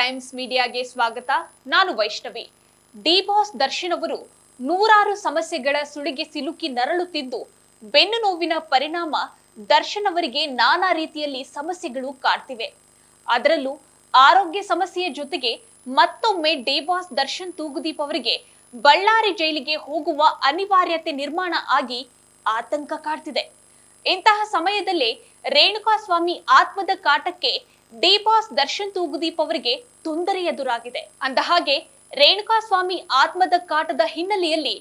Times ಮೀಡಿಯಾಗೆ ಸ್ವಾಗತ. ನಾನು Vaishnavi. D boss Darshan ಅವರು ನೂರಾರು ಸಮಸ್ಯೆಗಳ ಸುಳಿಗೆ ಸಿಲುಕಿ ನರಳುತ್ತಿದ್ದು, ಬೆನ್ನು ನೋವಿನ ಪರಿಣಾಮ ದರ್ಶನ್ ಅವರಿಗೆ ನಾನಾ ರೀತಿಯಲ್ಲಿ ಸಮಸ್ಯೆಗಳು ಕಾಡ್ತಿವೆ. ಅದರಲ್ಲೂ ಆರೋಗ್ಯ ಸಮಸ್ಯೆಯ ಜೊತೆಗೆ ಮತ್ತೊಮ್ಮೆ ಡಿ ಬಾಸ್ ದರ್ಶನ್ ತೂಗುದೀಪ್ ಅವರಿಗೆ ಬಳ್ಳಾರಿ ಜೈಲಿಗೆ ಹೋಗುವ ಅನಿವಾರ್ಯತೆ ನಿರ್ಮಾಣ ಆಗಿ ಆತಂಕ ಕಾಡ್ತಿದೆ. ಇಂತಹ ಸಮಯದಲ್ಲೇ ರೇಣುಕಾಸ್ವಾಮಿ ಆತ್ಮದ ಕಾಟಕ್ಕೆ ಡಿ ಬಾಸ್ ದರ್ಶನ್ ತೂಗುದೀಪ್ ಅವರಿಗೆ ತೊಂದರೆ ಎದುರಾಗಿದೆ. ಅಂದಹಾಗೆ ರೇಣುಕಾಸ್ವಾಮಿ ಆತ್ಮದ ಕಾಟದ ಹಿನ್ನೆಲೆಯಲ್ಲಿ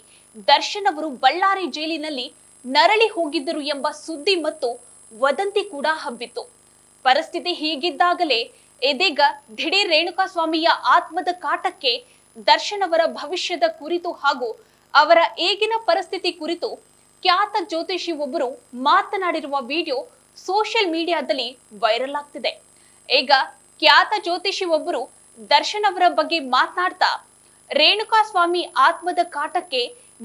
ದರ್ಶನ್ ಅವರು ಬಳ್ಳಾರಿ ಜೈಲಿನಲ್ಲಿ ನರಳಿ ಹೋಗಿದ್ದರು ಎಂಬ ಸುದ್ದಿ ಮತ್ತು ವದಂತಿ ಕೂಡ ಹಬ್ಬಿತ್ತು. ಪರಿಸ್ಥಿತಿ ಹೀಗಿದ್ದಾಗಲೇ ಇದೀಗ ದಿಢೀರ್ ರೇಣುಕಾಸ್ವಾಮಿಯ ಆತ್ಮದ ಕಾಟಕ್ಕೆ ದರ್ಶನ್ ಅವರ ಭವಿಷ್ಯದ ಕುರಿತು ಹಾಗೂ ಅವರ ಈಗಿನ ಪರಿಸ್ಥಿತಿ ಕುರಿತು ಖ್ಯಾತ ಜ್ಯೋತಿಷಿ ಒಬ್ಬರು ಮಾತನಾಡಿರುವ ವಿಡಿಯೋ ಸೋಷಿಯಲ್ ಮೀಡಿಯಾದಲ್ಲಿ ವೈರಲ್ ಆಗ್ತಿದೆ. ಈಗ ಖ್ಯಾತ ಜ್ಯೋತಿಷಿ ಒಬ್ಬರು ದರ್ಶನ್ ಅವರ ಬಗ್ಗೆ ಮಾತನಾಡ್ತಾ, ರೇಣುಕಾಸ್ವಾಮಿ ಆತ್ಮದ ಕಾಟಕ್ಕೆ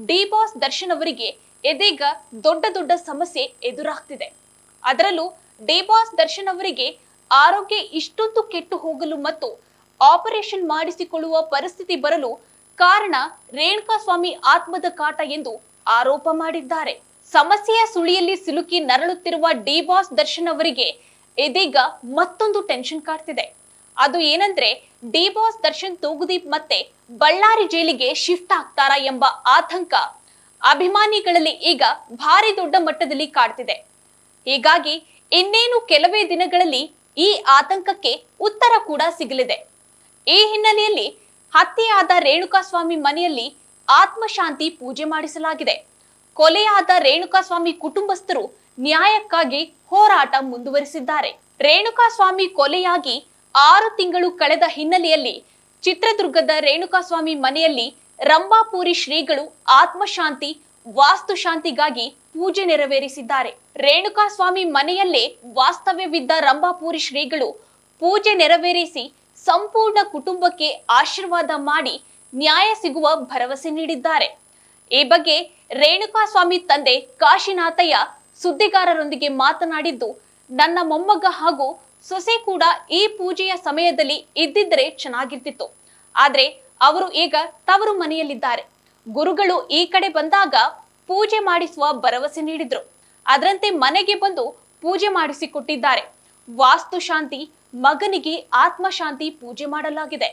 ಡಿ ಬಾಸ್ ದರ್ಶನ್ ಅವರಿಗೆ ಇದೀಗ ದೊಡ್ಡ ಸಮಸ್ಯೆ ಎದುರಾಗ್ತಿದೆ. ಅದರಲ್ಲೂ ಡಿ ಬಾಸ್ ದರ್ಶನ್ ಅವರಿಗೆ ಆರೋಗ್ಯ ಇಷ್ಟೊಂದು ಕೆಟ್ಟು ಹೋಗಲು ಮತ್ತು ಆಪರೇಷನ್ ಮಾಡಿಸಿಕೊಳ್ಳುವ ಪರಿಸ್ಥಿತಿ ಬರಲು ಕಾರಣ ರೇಣುಕಾಸ್ವಾಮಿ ಆತ್ಮದ ಕಾಟ ಎಂದು ಆರೋಪ ಮಾಡಿದ್ದಾರೆ. ಸಮಸ್ಯೆಯ ಸುಳಿಯಲ್ಲಿ ಸಿಲುಕಿ ನರಳುತ್ತಿರುವ ಡಿ ಬಾಸ್ ದರ್ಶನ್ ಅವರಿಗೆ ಇದೀಗ ಮತ್ತೊಂದು ಟೆನ್ಷನ್ ಕಾಡ್ತಿದೆ. ಅದು ಏನಂದ್ರೆ, ಡಿ ಬಾಸ್ ದರ್ಶನ್ ತೂಗುದೀಪ್ ಮತ್ತೆ ಬಳ್ಳಾರಿ ಜೈಲಿಗೆ ಶಿಫ್ಟ್ ಆಗ್ತಾರಾ ಎಂಬ ಆತಂಕ ಅಭಿಮಾನಿಗಳಲ್ಲಿ ಈಗ ಭಾರಿ ದೊಡ್ಡ ಮಟ್ಟದಲ್ಲಿ ಕಾಡ್ತಿದೆ. ಹೀಗಾಗಿ ಇನ್ನೇನು ಕೆಲವೇ ದಿನಗಳಲ್ಲಿ ಈ ಆತಂಕಕ್ಕೆ ಉತ್ತರ ಕೂಡ ಸಿಗಲಿದೆ. ಈ ಹಿನ್ನೆಲೆಯಲ್ಲಿ ಹತ್ಯೆಯಾದ ರೇಣುಕಾಸ್ವಾಮಿ ಮನೆಯಲ್ಲಿ ಆತ್ಮಶಾಂತಿ ಪೂಜೆ ಮಾಡಿಸಲಾಗಿದೆ. ಕೊಲೆಯಾದ ರೇಣುಕಾಸ್ವಾಮಿ ಕುಟುಂಬಸ್ಥರು ನ್ಯಾಯಕ್ಕಾಗಿ ಹೋರಾಟ ಮುಂದುವರಿಸಿದ್ದಾರೆ. ರೇಣುಕಾಸ್ವಾಮಿ ಕೊಲೆಯಾಗಿ 6 ತಿಂಗಳು ಕಳೆದ ಹಿನ್ನೆಲೆಯಲ್ಲಿ ಚಿತ್ರದುರ್ಗದ ರೇಣುಕಾಸ್ವಾಮಿ ಮನೆಯಲ್ಲಿ ರಂಭಾಪುರಿ ಶ್ರೀಗಳು ಆತ್ಮಶಾಂತಿ ವಾಸ್ತುಶಾಂತಿಗಾಗಿ ಪೂಜೆ ನೆರವೇರಿಸಿದ್ದಾರೆ. ರೇಣುಕಾಸ್ವಾಮಿ ಮನೆಯಲ್ಲೇ ವಾಸ್ತವ್ಯವಿದ್ದ ರಂಭಾಪುರಿ ಶ್ರೀಗಳು ಪೂಜೆ ನೆರವೇರಿಸಿ ಸಂಪೂರ್ಣ ಕುಟುಂಬಕ್ಕೆ ಆಶೀರ್ವಾದ ಮಾಡಿ ನ್ಯಾಯ ಸಿಗುವ ಭರವಸೆ ನೀಡಿದ್ದಾರೆ. ಈ ಬಗ್ಗೆ ರೇಣುಕಾಸ್ವಾಮಿ ತಂದೆ ಕಾಶಿನಾಥಯ್ಯ ಸುದ್ದಿಗಾರರೊಂದಿಗೆ ಮಾತನಾಡಿದ್ದು, ನನ್ನ ಮೊಮ್ಮಗ ಹಾಗೂ ಸೊಸೆ ಕೂಡ ಈ ಪೂಜೆಯ ಸಮಯದಲ್ಲಿ ಇದ್ದಿದ್ದರೆ ಚೆನ್ನಾಗಿರ್ತಿತ್ತು. ಆದ್ರೆ ಅವರು ಈಗ ತವರು ಮನೆಯಲ್ಲಿದ್ದಾರೆ. ಗುರುಗಳು ಈ ಕಡೆ ಬಂದಾಗ ಪೂಜೆ ಮಾಡಿಸುವ ಭರವಸೆ ನೀಡಿದ್ರು. ಅದರಂತೆ ಮನೆಗೆ ಬಂದು ಪೂಜೆ ಮಾಡಿಸಿಕೊಟ್ಟಿದ್ದಾರೆ. ವಾಸ್ತುಶಾಂತಿ, ಮಗನಿಗೆ ಆತ್ಮಶಾಂತಿ ಪೂಜೆ ಮಾಡಲಾಗಿದೆ.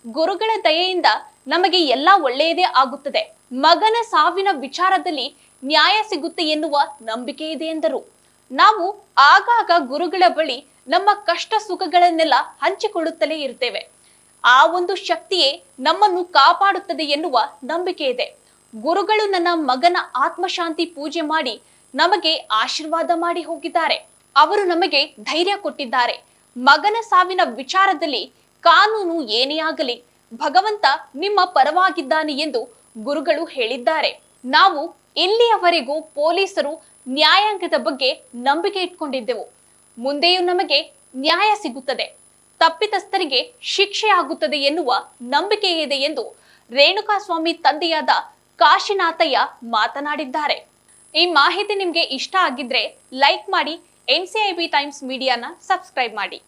ಗುರುಗಳ ದಯೆಯಿಂದ ನಮಗೆ ಎಲ್ಲ ಒಳ್ಳೆಯದೇ ಆಗುತ್ತದೆ. ಮಗನ ಸಾವಿನ ವಿಚಾರದಲ್ಲಿ ನ್ಯಾಯ ಸಿಗುತ್ತೆ ಎನ್ನುವ ನಂಬಿಕೆ ಇದೆ ಎಂದರು. ನಾವು ಆಗಾಗ ಗುರುಗಳ ಬಳಿ ನಮ್ಮ ಕಷ್ಟ ಸುಖಗಳನ್ನೆಲ್ಲ ಹಂಚಿಕೊಳ್ಳುತ್ತಲೇ ಇರ್ತೇವೆ. ಆ ಒಂದು ಶಕ್ತಿಯೇ ನಮ್ಮನ್ನು ಕಾಪಾಡುತ್ತದೆ ಎನ್ನುವ ನಂಬಿಕೆ ಇದೆ. ಗುರುಗಳು ನನ್ನ ಮಗನ ಆತ್ಮಶಾಂತಿ ಪೂಜೆ ಮಾಡಿ ನಮಗೆ ಆಶೀರ್ವಾದ ಮಾಡಿ ಹೋಗಿದ್ದಾರೆ. ಅವರು ನಮಗೆ ಧೈರ್ಯ ಕೊಟ್ಟಿದ್ದಾರೆ. ಮಗನ ಸಾವಿನ ವಿಚಾರದಲ್ಲಿ ಕಾನೂನು ಏನೇ ಆಗಲಿ ಭಗವಂತ ನಿಮ್ಮ ಪರವಾಗಿದ್ದಾನೆ ಎಂದು ಗುರುಗಳು ಹೇಳಿದ್ದಾರೆ. ನಾವು ಇಲ್ಲಿಯವರೆಗೂ ಪೊಲೀಸರು ನ್ಯಾಯಾಂಗದ ಬಗ್ಗೆ ನಂಬಿಕೆ ಇಟ್ಕೊಂಡಿದ್ದೆವು. ಮುಂದೆಯೂ ನಮಗೆ ನ್ಯಾಯ ಸಿಗುತ್ತದೆ, ತಪ್ಪಿತಸ್ಥರಿಗೆ ಶಿಕ್ಷೆ ಆಗುತ್ತದೆ ಎನ್ನುವ ನಂಬಿಕೆ ಇದೆ ಎಂದು ರೇಣುಕಾಸ್ವಾಮಿ ತಂದೆಯಾದ ಕಾಶಿನಾಥಯ್ಯ ಮಾತನಾಡಿದ್ದಾರೆ. ಈ ಮಾಹಿತಿ ನಿಮಗೆ ಇಷ್ಟ ಆಗಿದ್ರೆ ಲೈಕ್ ಮಾಡಿ, NCIB ಟೈಮ್ಸ್ ಮೀಡಿಯಾನ ಸಬ್ಸ್ಕ್ರೈಬ್ ಮಾಡಿ.